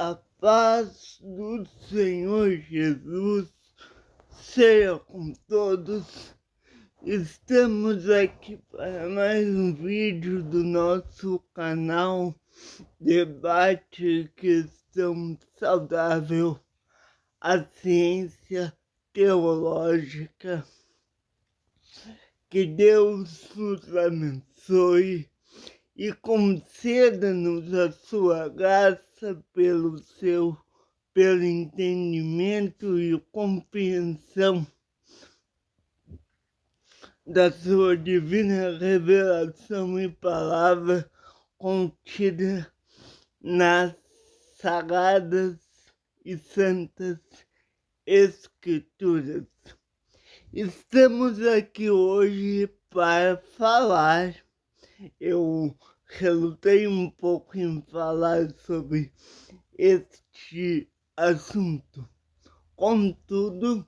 A paz do Senhor Jesus seja com todos. Estamos aqui para mais um vídeo do nosso canal Debate Questão Saudável, a ciência teológica. Que Deus nos abençoe e conceda-nos a sua graça pelo entendimento e compreensão da sua divina revelação e palavra contida nas sagradas e santas Escrituras. Estamos aqui hoje para falar. Eu relutei um pouco em falar sobre este assunto. Contudo,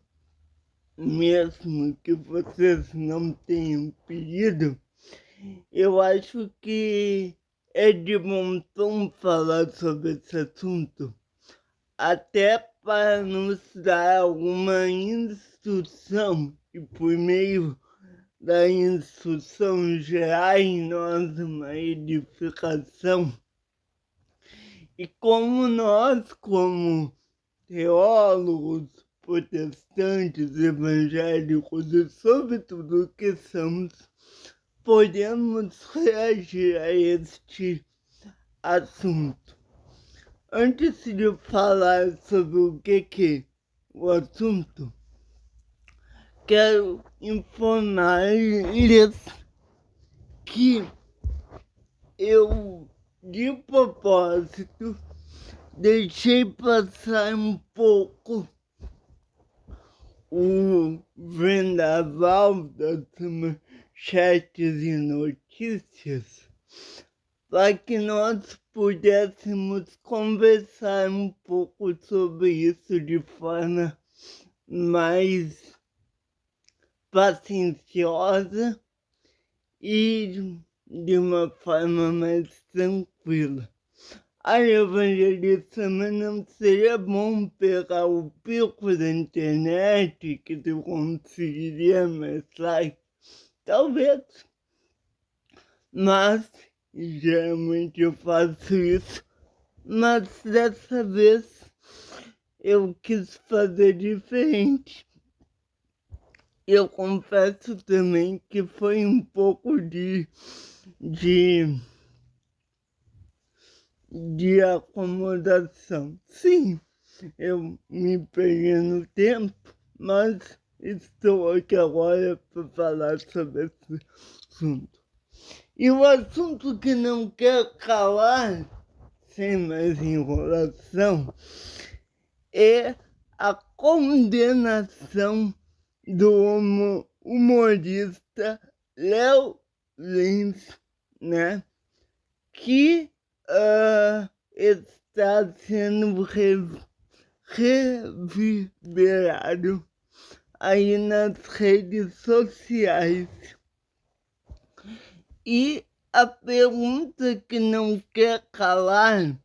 mesmo que vocês não tenham pedido, eu acho que é de bom tom falar sobre esse assunto, até para nos dar alguma instrução e por meio da instrução gerar em nós uma edificação. E como nós, como teólogos, protestantes, evangélicos e sobretudo que somos, podemos reagir a este assunto. Antes de falar sobre o que o assunto, quero informar-lhes que eu, de propósito, deixei passar um pouco o vendaval das manchetes e notícias para que nós pudéssemos conversar um pouco sobre isso de forma mais pacienciosa e de uma forma mais tranquila. A evangelista, mas não seria bom pegar o pico da internet que tu conseguiria mestrar? Talvez. Mas geralmente eu faço isso. Mas dessa vez eu quis fazer diferente. Eu confesso também que foi um pouco de acomodação. Sim, eu me peguei no tempo, mas estou aqui agora para falar sobre esse assunto. E o assunto que não quer calar, sem mais enrolação, é a condenação do humorista Léo Lins, né? Que está sendo reverberado aí nas redes sociais. E a pergunta que não quer calar,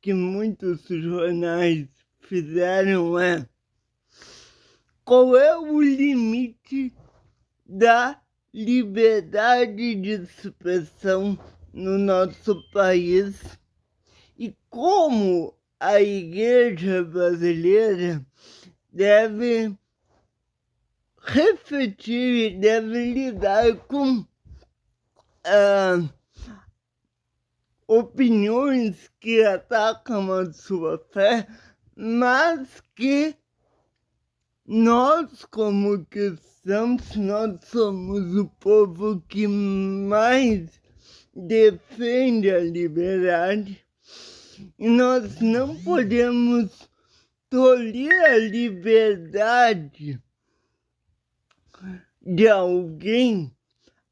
que muitos jornais fizeram, é: qual é o limite da liberdade de expressão no nosso país e como a Igreja brasileira deve refletir e deve lidar com opiniões que atacam a sua fé, mas que nós, como cristãos, nós somos o povo que mais defende a liberdade e nós não podemos tolir a liberdade de alguém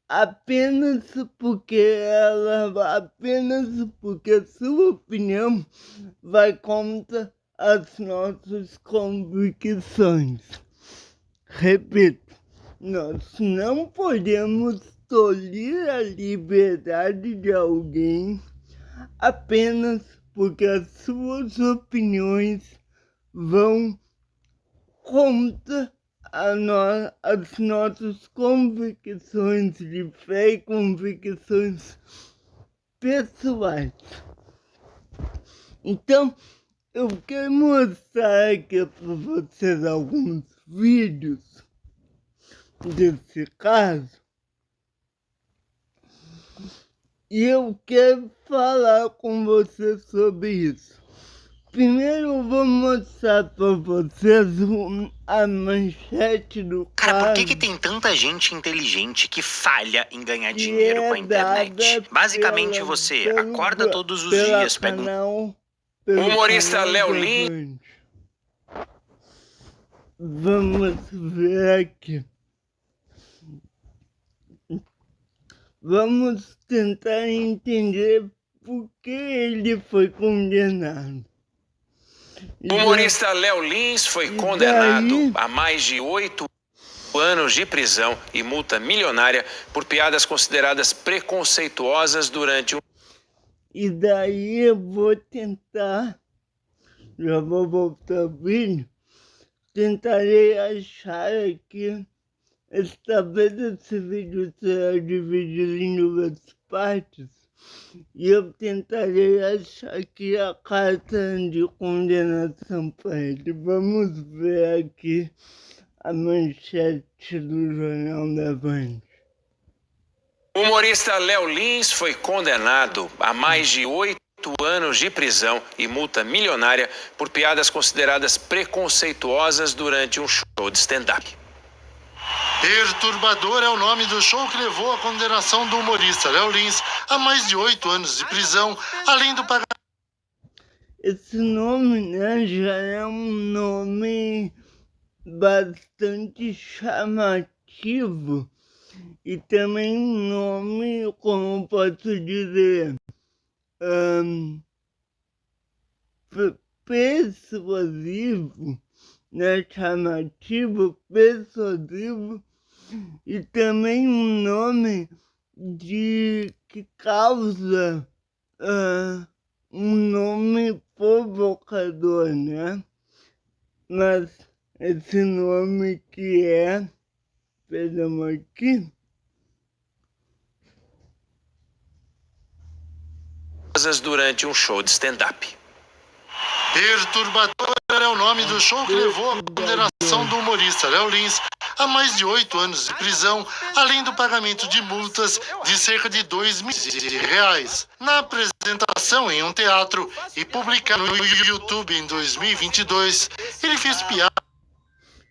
apenas porque sua opinião vai contra as nossas convicções. Repito, nós não podemos tolir a liberdade de alguém apenas porque as suas opiniões vão contra as nossas convicções de fé e convicções pessoais. Então, eu quero mostrar aqui para vocês alguns vídeos desse caso. E eu quero falar com vocês sobre isso. Primeiro eu vou mostrar para vocês a manchete do caso. Cara, por que tem tanta gente inteligente que falha em ganhar dinheiro com a internet? Basicamente, você acorda todos os dias, pega o humorista Léo Lins. Vamos ver aqui. Vamos tentar entender por que ele foi condenado. O humorista Léo Lins foi condenado a mais de 8 anos de prisão e multa milionária por piadas consideradas preconceituosas durante um... E daí eu vou tentar, já vou voltar ao vídeo, tentarei achar aqui. Esta vez esse vídeo será dividido em duas partes e eu tentarei achar aqui a carta de condenação para ele. Vamos ver aqui a manchete do Jornal Levante. O humorista Léo Lins foi condenado a mais de 8 anos de prisão e multa milionária por piadas consideradas preconceituosas durante um show de stand-up. Perturbador é o nome do show que levou à condenação do humorista Léo Lins a mais de 8 anos de prisão, além do pagamento. Esse nome, né, já é um nome bastante chamativo e também um nome, como posso dizer, persuasivo, né, chamativo, persuasivo, e também um nome que causa um nome provocador, né? Mas esse nome que é, perdão aqui, durante um show de stand-up. Perturbador é o nome do show que levou à condenação do humorista Léo Lins a mais de 8 anos de prisão, além do pagamento de multas de cerca de R$2 milhões. Na apresentação em um teatro e publicada no YouTube em 2022, ele fez piada.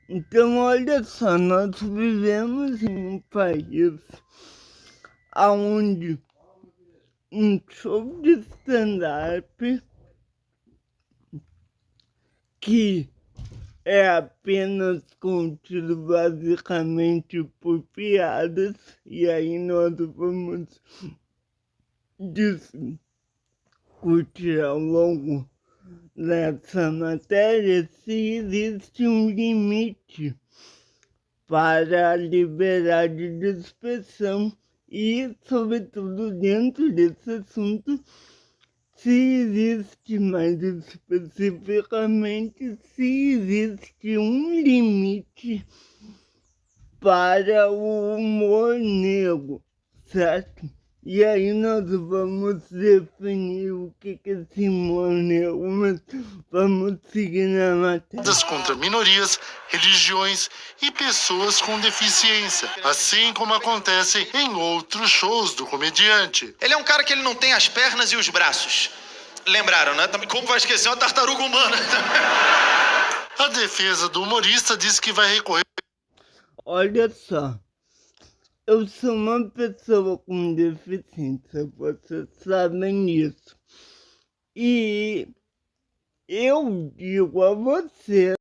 Então, olha só, nós vivemos em um país onde um show de stand-up que é apenas contido basicamente por piadas, e aí nós vamos discutir ao longo dessa matéria se existe um limite para a liberdade de expressão e, sobretudo, dentro desse assunto, se existe, mais especificamente, se existe um limite para o humor negro, certo? E aí nós vamos definir o que é esse humor negro, mas vamos seguir na matéria. Contra minorias, religiões e pessoas com deficiência, assim como acontece em outros shows do comediante. Ele é um cara que ele não tem as pernas e os braços. Lembraram, né? Como vai esquecer uma tartaruga humana? A defesa do humorista diz que vai recorrer. Olha só, eu sou uma pessoa com deficiência, vocês sabem disso. E eu digo a vocês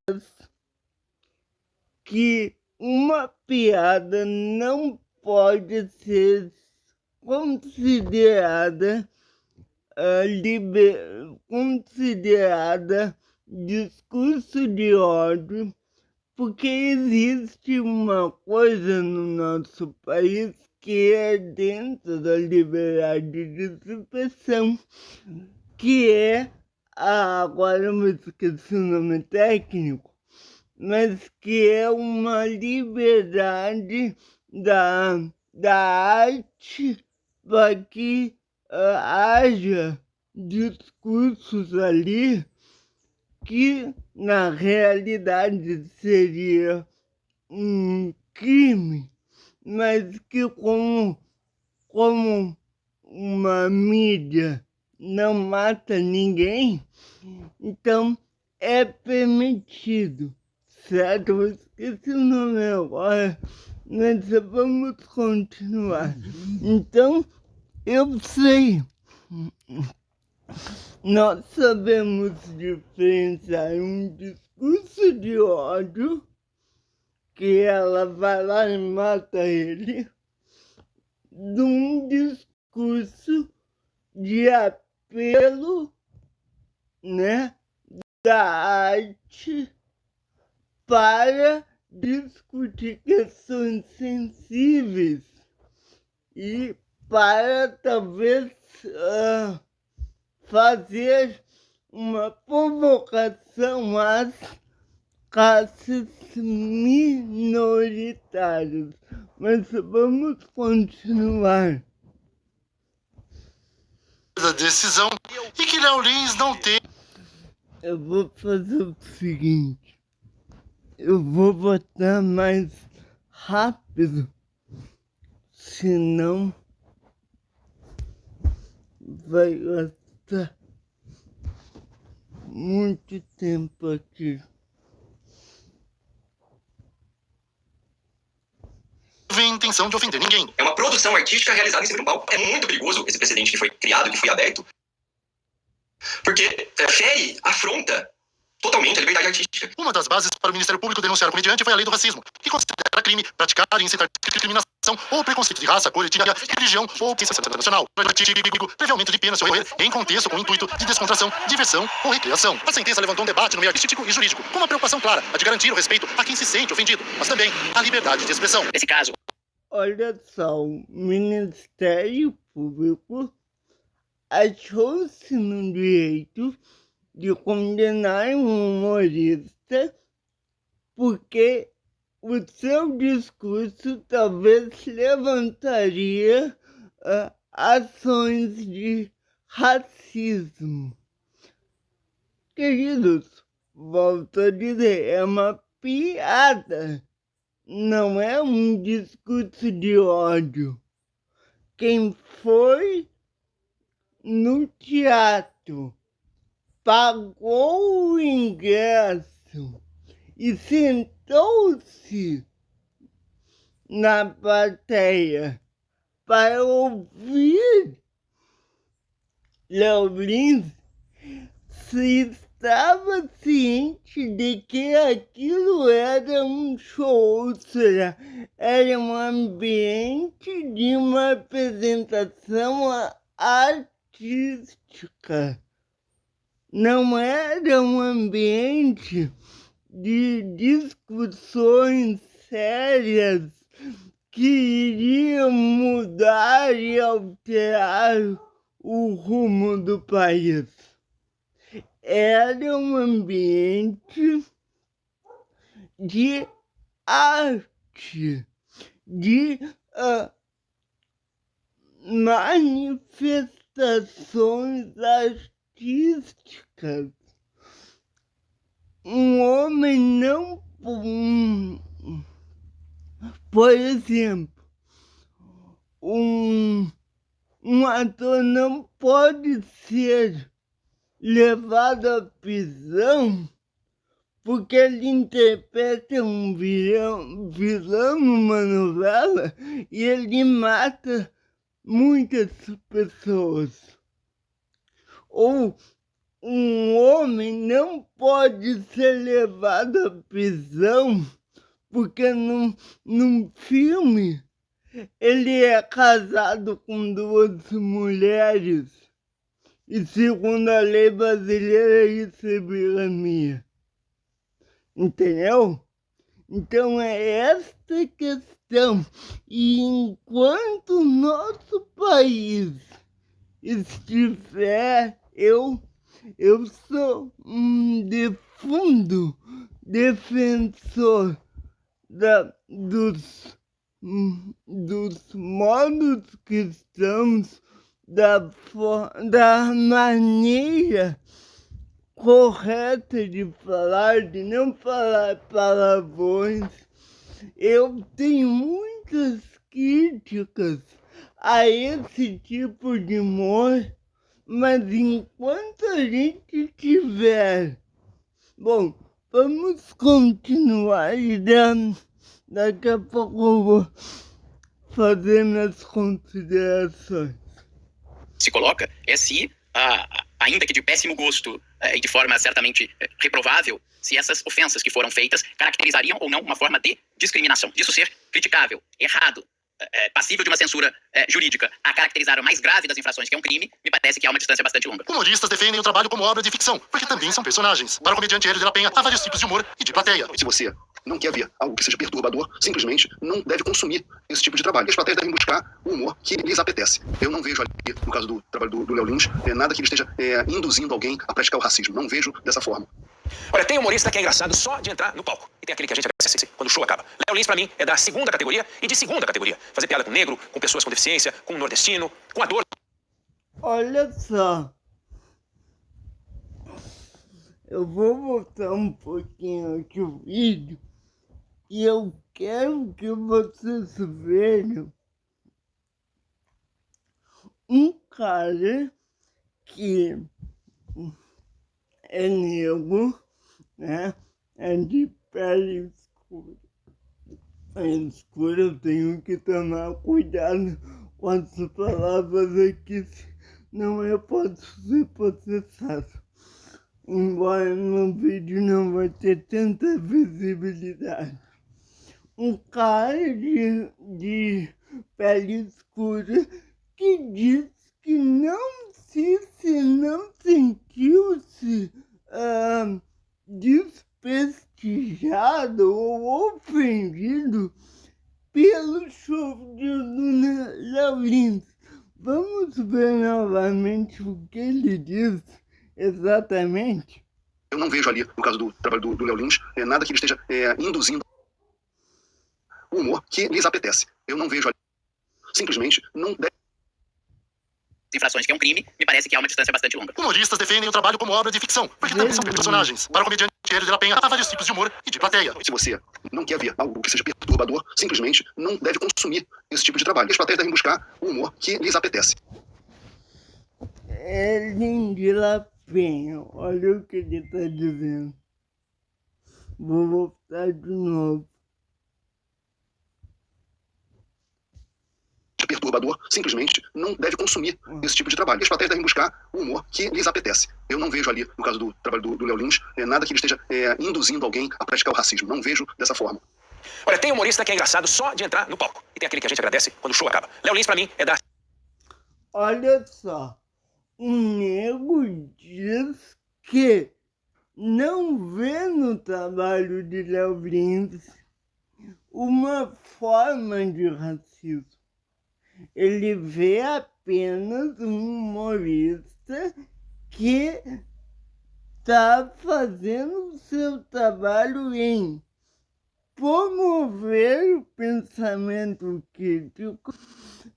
que uma piada não pode ser considerada considerada discurso de ódio, porque existe uma coisa no nosso país que é dentro da liberdade de expressão, que é, agora eu me esqueci o nome técnico, mas que é uma liberdade da arte para que haja discursos ali que na realidade seria um crime, mas que como uma mídia não mata ninguém, então é permitido, certo? Eu esqueci o nome agora, mas vamos continuar. Então, eu sei, nós sabemos diferenciar um discurso de ódio, que ela vai lá e mata ele, de um discurso de apelo, né, da arte para discutir questões sensíveis e para talvez fazer uma provocação às classes minoritárias. Mas vamos continuar. Da decisão e que Léo Lins não tem. Eu vou fazer o seguinte, eu vou votar mais rápido, senão vai gastar muito tempo aqui. Teve intenção de ofender ninguém. É uma produção artística realizada em cima de um palco. É muito perigoso esse precedente que foi criado, que foi aberto, porque fere, afronta totalmente a liberdade artística. Uma das bases para o Ministério Público denunciar o comediante foi a lei do racismo, que considera crime praticar e incitar discriminação ou preconceito de raça, cor, etnia, religião ou licença nacional, prevê aumento de pena se ocorrer em contexto com o intuito de descontração, diversão ou recreação. A sentença levantou um debate no meio artístico e jurídico, com uma preocupação clara, a de garantir o respeito a quem se sente ofendido, mas também a liberdade de expressão. Nesse caso, Olha só, o Ministério Público achou-se no direito de condenar um humorista porque o seu discurso talvez levantaria ações de racismo. Queridos, volto a dizer, é uma piada, não é um discurso de ódio. Quem foi no teatro, pagou o ingresso e sentou-se na plateia para ouvir Léo Lins, se estava ciente de que aquilo era um show, ou seja, era um ambiente de uma apresentação artística. Não era um ambiente de discussões sérias que iriam mudar e alterar o rumo do país. Era um ambiente de arte, de manifestações artísticas. Um homem não... Por exemplo, um ator não pode ser levado à prisão porque ele interpreta um vilão numa novela e ele mata muitas pessoas. Ou um homem não pode ser levado à prisão porque num filme ele é casado com 2 mulheres e segundo a lei brasileira isso é bigamia. Entendeu? Então é esta questão. E enquanto o nosso país estiver Eu sou um defundo defensor dos modos cristãos, da maneira correta de falar, de não falar palavrões. Eu tenho muitas críticas a esse tipo de humor, mas enquanto a gente tiver... Bom, vamos continuar e daqui a pouco eu vou fazer minhas considerações. Se coloca é se, ainda que de péssimo gosto e de forma certamente reprovável, se essas ofensas que foram feitas caracterizariam ou não uma forma de discriminação. Disso ser criticável, errado, passível de uma censura jurídica, a caracterizar a mais grave das infrações, que é um crime, me parece que há uma distância bastante longa. Humoristas defendem o trabalho como obra de ficção, porque também são personagens. Para o comediante Hélio de la Penha, há vários tipos de humor e de plateia. Se você não quer ver algo que seja perturbador, simplesmente não deve consumir esse tipo de trabalho. As plateias devem buscar o humor que lhes apetece. Eu não vejo ali, no caso do trabalho do Léo Lins, nada que ele esteja induzindo alguém a praticar o racismo. Não vejo dessa forma. Olha, tem humorista que é engraçado só de entrar no palco. E tem aquele que a gente agradece quando o show acaba. Léo Lins, pra mim, é da segunda categoria e de segunda categoria. Fazer piada com negro, com pessoas com deficiência, com nordestino, com a dor. Olha só. Eu vou voltar um pouquinho aqui o vídeo e eu quero que vocês vejam um cara que é negro, né? É de pele escura. Eu tenho que tomar cuidado com as palavras aqui, não eu posso ser processado. Embora no vídeo não vai ter tanta visibilidade. Um cara de pele escura que diz que não sentiu-se desprestigiado ou ofendido pelo show do Léo Lins. Vamos ver novamente o que ele diz exatamente. Eu não vejo ali, no caso do trabalho do Léo Lins, nada que ele esteja induzindo o humor que lhes apetece. Eu não vejo ali. Simplesmente não deve. Infrações, que é um crime, me parece que há uma distância bastante longa. Humoristas defendem o trabalho como obra de ficção, porque também são personagens. Para o comediante Hélio de la Penha, há vários tipos de humor e de plateia. Se você não quer ver algo que seja perturbador, simplesmente não deve consumir esse tipo de trabalho. As plateias devem buscar o humor que lhes apetece. Hélio de la Penha, olha o que ele está dizendo. Vou voltar de novo. Perturbador, simplesmente não deve consumir esse tipo de trabalho. As plateias devem buscar o humor que lhes apetece. Eu não vejo ali, no caso do trabalho do Léo Lins, nada que ele esteja induzindo alguém a praticar o racismo. Não vejo dessa forma. Olha, tem humorista que é engraçado só de entrar no palco. E tem aquele que a gente agradece quando o show acaba. Léo Lins, pra mim, é da... Olha só. O nego diz que não vê no trabalho de Léo Lins uma forma de racismo. Ele vê apenas um humorista que está fazendo o seu trabalho em promover o pensamento crítico.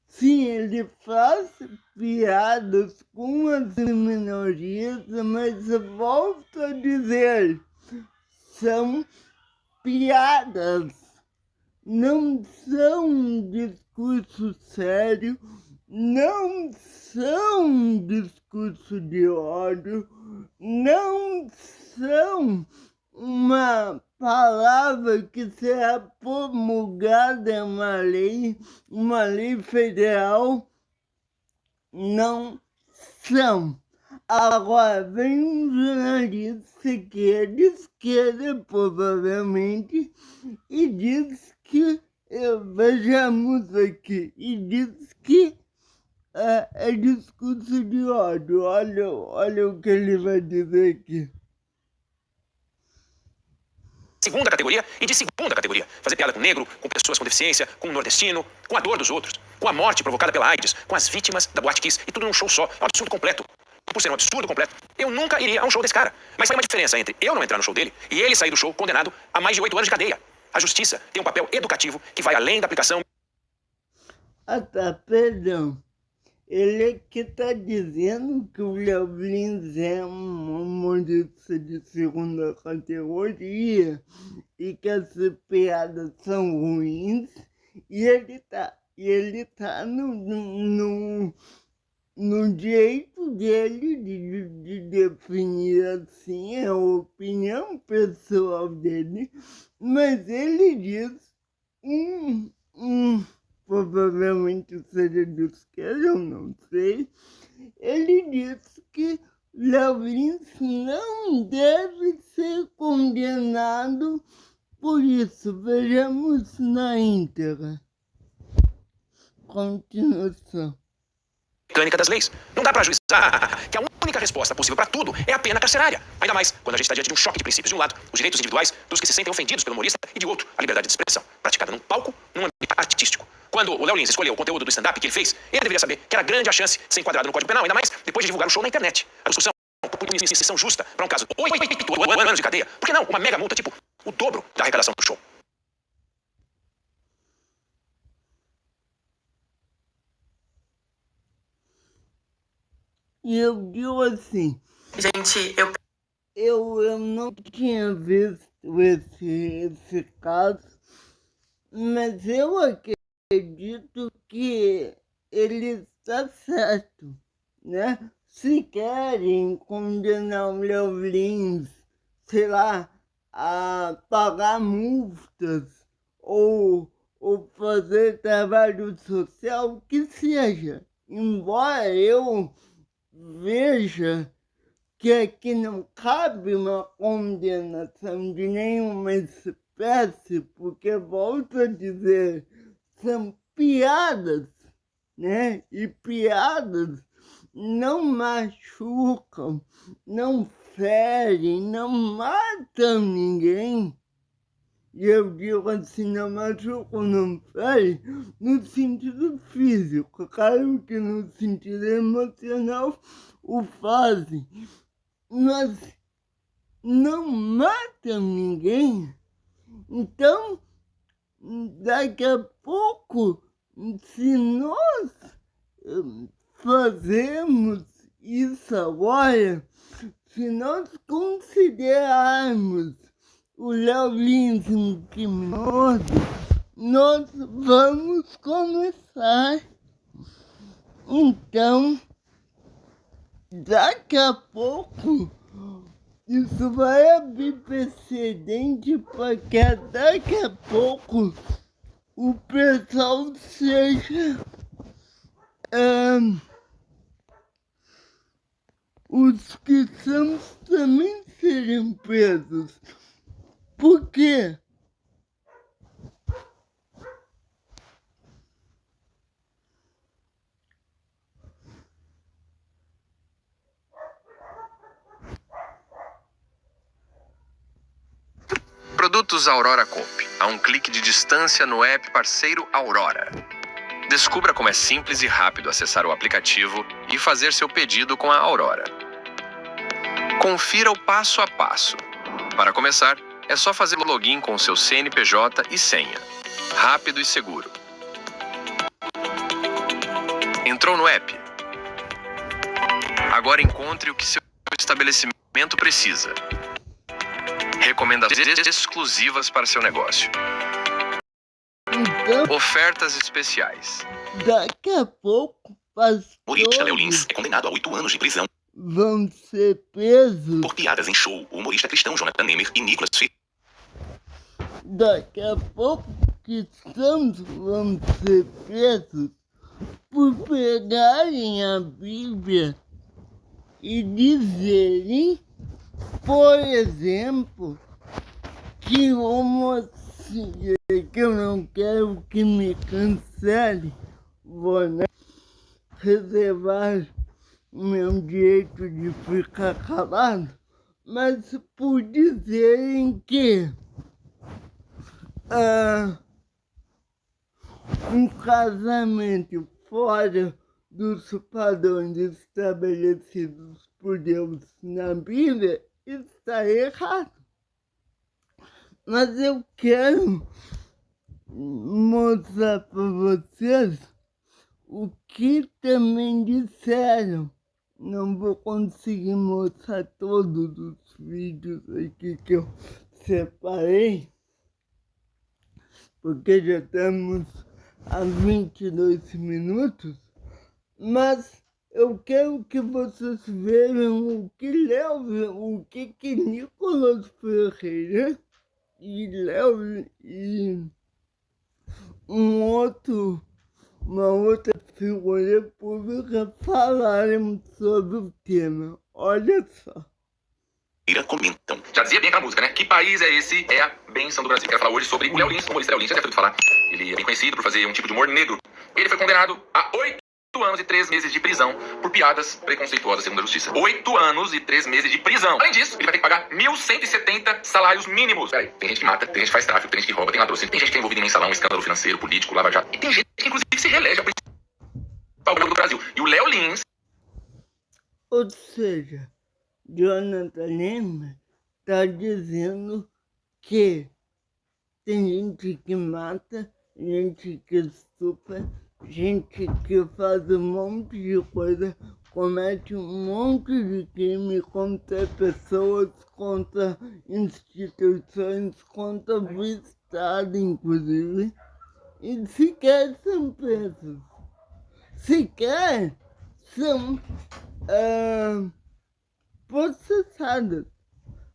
Sim, ele faz piadas com as minorias, mas volto a dizer, são piadas. Não são um discurso sério, não são um discurso de ódio, não são uma palavra que será promulgada em uma lei federal, não são. Agora vem um jornalista que é de esquerda, provavelmente, e diz que, vejamos aqui, e diz que é discurso de ódio. Olha o que ele vai dizer aqui. Segunda categoria e de segunda categoria. Fazer piada com negro, com pessoas com deficiência, com nordestino, com a dor dos outros, com a morte provocada pela AIDS, com as vítimas da Boate Kiss, e tudo num show só. É um absurdo completo. por ser um absurdo completo, eu nunca iria a um show desse cara. Mas tem uma diferença entre eu não entrar no show dele e ele sair do show condenado a mais de 8 anos de cadeia. A justiça tem um papel educativo que vai além da aplicação... Ah, tá, perdão. Ele que está dizendo que o Léo Lins é um humorista de segunda categoria e que essas piadas são ruins, e ele tá no direito dele de definir assim a opinião pessoal dele, mas ele diz provavelmente seja de esquerda, eu não sei, ele diz que Léo Lins não deve ser condenado por isso. Vejamos na íntegra. Continuação. Mecânica das leis. Não dá para ajuizar que a única resposta possível para tudo é a pena carcerária. Ainda mais quando a gente está diante de um choque de princípios. De um lado, os direitos individuais dos que se sentem ofendidos pelo humorista, e de outro, a liberdade de expressão, praticada num palco, num ambiente artístico. Quando o Léo Lins escolheu o conteúdo do stand-up que ele fez, ele deveria saber que era grande a chance de ser enquadrado no Código Penal, ainda mais depois de divulgar o show na internet. A discussão por iniciação justa para um caso de 8 anos de cadeia. Por que não uma mega multa, tipo o dobro da arrecadação do show? E eu digo assim, Gente, eu não tinha visto esse caso, mas eu acredito que ele está certo, né? Se querem condenar o Léo Lins, sei lá, a pagar multas ou fazer trabalho social, que seja. Embora eu veja que aqui não cabe uma condenação de nenhuma espécie, porque, volto a dizer, são piadas, né? E piadas não machucam, não ferem, não matam ninguém. E eu digo assim, não machucam, não ferem, no sentido físico. Claro que no sentido emocional o fazem, mas não matam ninguém. Então, daqui a pouco, se nós fazemos isso agora, se nós considerarmos o Léo Lins um criminoso, nós vamos começar. Então, daqui a pouco, isso vai abrir precedente para que daqui a pouco o pessoal seja... os que são também serem presos. Por quê? Produtos Aurora Coop, a um clique de distância no app parceiro Aurora. Descubra como é simples e rápido acessar o aplicativo e fazer seu pedido com a Aurora. Confira o passo a passo. Para começar, é só fazer o login com o seu CNPJ e senha. Rápido e seguro. Entrou no app? Agora encontre o que seu estabelecimento precisa. Recomendações exclusivas para seu negócio. Então, Ofertas especiais. daqui a pouco, Humorista Léo pastores Lins é condenado a 8 anos de prisão vão ser presos. por piadas em show. O humorista cristão Jonathan Nemer e Nicolas Filho. Daqui a pouco, cristãos vão ser presos por pegarem a Bíblia e dizerem, por exemplo, que que eu não quero que me cancele, vou, né, reservar o meu direito de ficar calado, mas por dizerem que um casamento fora dos padrões estabelecidos por Deus na Bíblia está errado. Mas eu quero mostrar para vocês o que também disseram. Não vou conseguir mostrar todos os vídeos aqui que eu separei, porque já estamos a 22 minutos, mas eu quero que vocês vejam o que Nicolas Ferreira e Léo e uma outra figura pública falaram sobre o tema. Olha só. Comentam. Já dizia bem aquela música, né? Que país é esse? É a benção do Brasil. Quero falar hoje sobre o Léo Lins, humorista Léo Lins, já deve ter ouvido falar. Ele é bem conhecido por fazer um tipo de humor negro. Ele foi condenado a 8 anos e 3 meses de prisão por piadas preconceituosas, segundo a justiça. 8 anos e 3 meses de prisão. Além disso, ele vai ter que pagar 1.170 salários mínimos. Peraí, tem gente que mata, tem gente que faz tráfico, tem gente que rouba, tem ladrão, tem gente que é envolvida em mensalão, escândalo financeiro, político, lava jato. E tem gente que, inclusive, se reelege ao principal do Brasil. E o Léo Lins... Ou seja, Jonathan Lima está dizendo que tem gente que mata, gente que estupra, gente que faz um monte de coisa, comete um monte de crime contra pessoas, contra instituições, contra o Estado, inclusive, e sequer são presos. Sequer são processadas.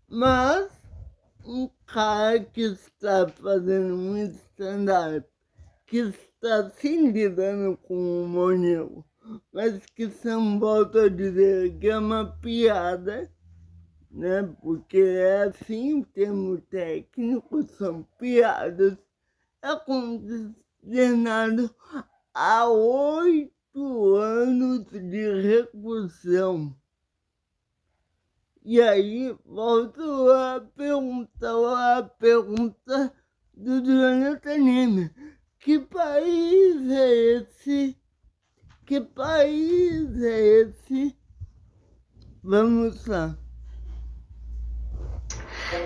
Mas um cara que está fazendo um stand-up, que está se lidando com o humor negro, mas que são, volto a dizer, que é uma piada, né? Porque é assim o termo técnico, são piadas, é condenado a 8 anos de reclusão. E aí, volto a pergunta do Jonathan Lima. Que país é esse? Que país é esse? Vamos lá.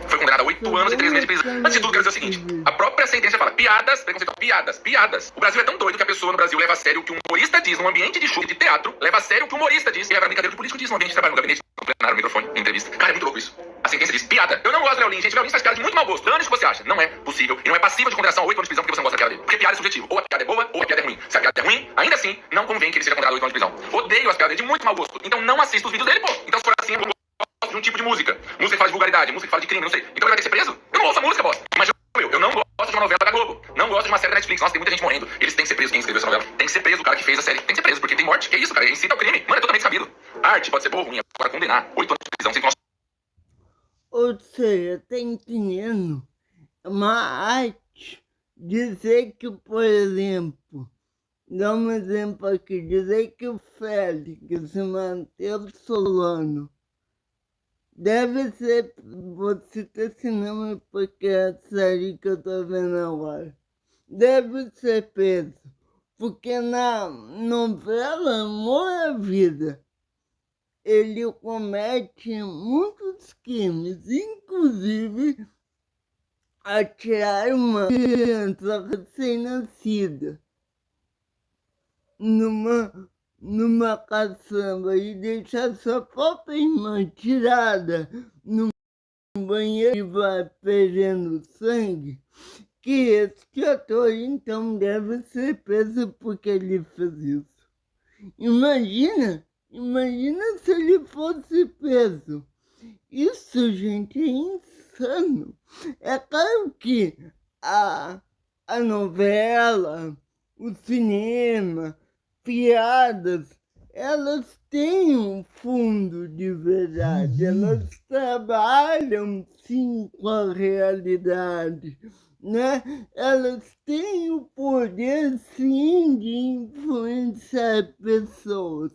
Foi condenado a 8 anos e 3 meses de prisão. Antes de tudo, quero dizer o seguinte. A própria sentença fala piadas, preconceituosas, piadas. O Brasil é tão doido que a pessoa no Brasil leva a sério o que um humorista diz num ambiente de show de teatro, leva a sério o que um humorista diz e leva a brincadeira que o político diz num ambiente de trabalho, no gabinete, no plenário, no microfone, em entrevista. Cara, é muito louco isso. A sentença diz piada. Eu não gosto do Léo Lins, gente. Léo Lins faz piada de muito mau gosto. Dane-se o que você acha. Não é possível e não é passível de condenação a 8 anos de prisão porque você não gosta da piada dele. Porque piada é subjetivo. Ou a piada é boa ou a piada é ruim. Se a piada é ruim, ainda assim, não convém que ele seja condenado a 8 anos de prisão. Odeio as piadas de muito mau gosto. Então não assista os vídeos dele, pô. Então se for assim, eu gosto de um tipo de música. Música que fala de vulgaridade, música que fala de crime, não sei. Então ele vai ter que ser preso? Eu não ouço a música, bosta. Mas eu não gosto de uma novela da Globo. Não gosto de uma série da Netflix. Nossa, tem muita gente morrendo. Eles têm que ser presos. Quem escreveu essa novela tem que ser preso. O cara que fez a série tem que ser preso, porque tem morte. Que isso, cara? Incita ao crime. Mano, é totalmente sabido. A arte pode ser boa ou ruim. Agora condenar 8 anos de prisão sem que nós... Ou seja, tá entendendo? É uma arte. Dizer que, por exemplo, dá um exemplo aqui, dizer que o Félix Mateus Solano deve ser, vou citar esse nome porque é a série que eu tô vendo agora, deve ser preso, porque na novela Amor à Vida ele comete muitos crimes, inclusive atirar uma criança recém-nascida numa caçamba e deixar sua própria irmã tirada num banheiro e vai perdendo sangue, que esse ator então deve ser preso porque ele fez isso. Imagina se ele fosse preso. Isso, gente, é insano. É claro que a novela, o cinema, piadas, elas têm um fundo de verdade, elas trabalham sim com a realidade, né? Elas têm o poder sim de influenciar pessoas.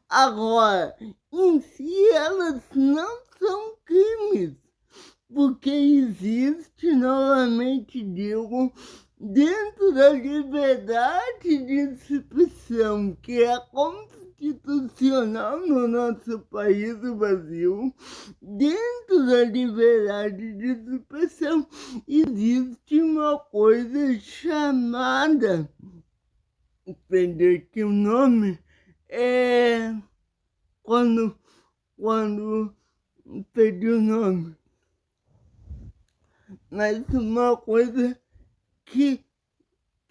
Agora, em si elas não são crimes, porque existe, novamente digo, dentro da liberdade de expressão, que é constitucional no nosso país, o Brasil, dentro da liberdade de expressão, existe uma coisa chamada, perdi aqui o nome, quando perdi o nome, mas uma coisa que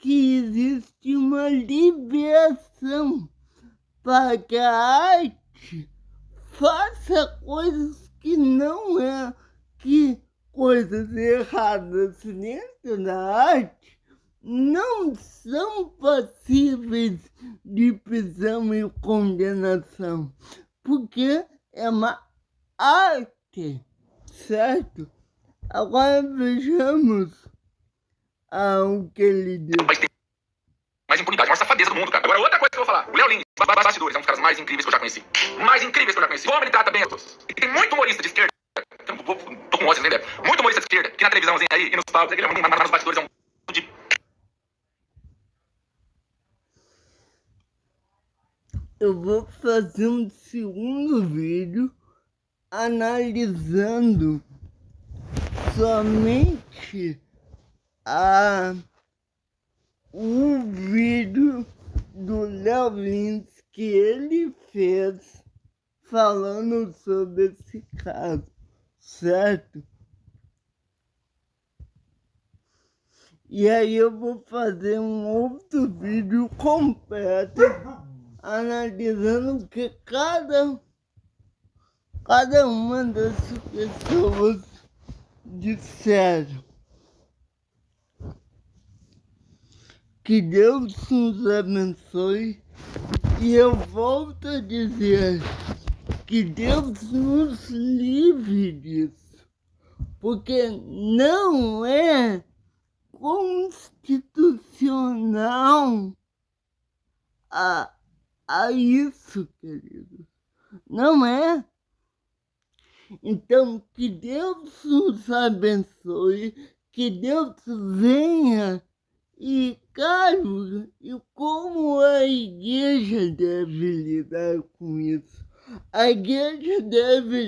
existe uma liberação para que a arte faça coisas que não é, que coisas erradas dentro da arte não são passíveis de prisão e condenação, porque é uma arte, certo? Agora vejamos o que ele deu. Mas tem mais impunidade, mais safadeza do mundo, cara. Agora, outra coisa que eu vou falar. O Léo Lins, bastidores, é um dos caras mais incríveis que eu já conheci. Mais incríveis que eu já conheci. Como ele trata bem as pessoas. E tem muito humorista de esquerda. Tô com ódio, vocês nem devem. Muito humorista de esquerda, que na televisãozinha aí, e nos palcos, ele é mas nos bastidores é um de... Eu vou fazer um segundo vídeo analisando somente o vídeo do Léo Lins que ele fez falando sobre esse caso, certo? E aí eu vou fazer um outro vídeo completo analisando o que cada uma dessas pessoas disseram. Que Deus nos abençoe, e eu volto a dizer que Deus nos livre disso, porque não é constitucional a isso, queridos. Não é. Então, que Deus nos abençoe, que Deus venha e, claro, e como a igreja deve lidar com isso? A igreja deve